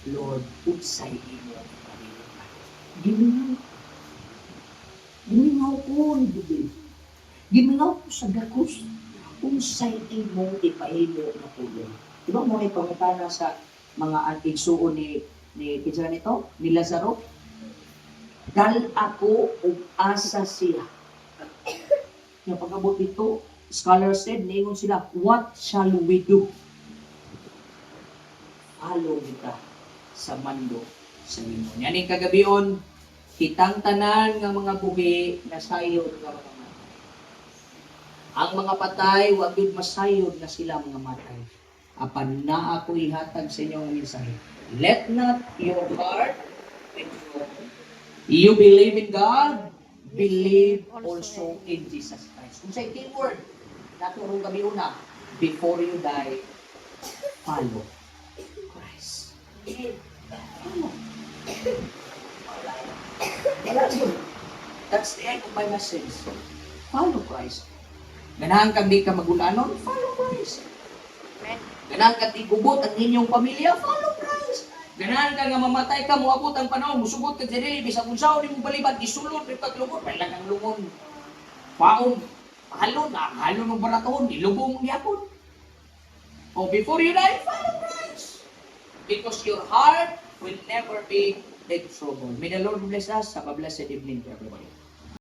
Lord, unsay imo panilunan. Gimingaw. Gimingaw ko ni Bibli. Gimingaw ko sa gakos. Unsay imo ipahimo na tulong. Diba mo may pangutana sa mga igsuon ni kinsa nito? Ni Lazaro? Dal ako ug asa siya. Yung pag-abot dito, scholar said, ningon sila, what shall we do? Follow kita sa mando sa Ginoo. Yaning kagabion, kitang tanan nga mga buhi nasayod nga mga matay. Ang mga patay, wag yun masayod na sila mga matay. Apan na ako ihatag sa inyo ang mensahe. Let not your heart be troubled. You believe in God, believe also in Jesus Christ. Kung sa keyword, naturong kami una, before you die, follow Christ. Follow. Wala yun. That's the end of my message. Follow Christ. Ganahan kang di ka magulanon, follow Christ. Ganahan kang igubot ang inyong pamilya, follow Christ. Ganahan ka nga mamatay ka, muabot ang panahon, musugot ka diri, bisag kung saan mo balibad, isulod, ipaglugon, may lang ang lungon. Paon, mahalon, halon ng baraton, ilubong mong yapon. Oh, before you die, follow Christ. Because your heart will never be in trouble. May the Lord bless us. Have a blessed evening to everybody.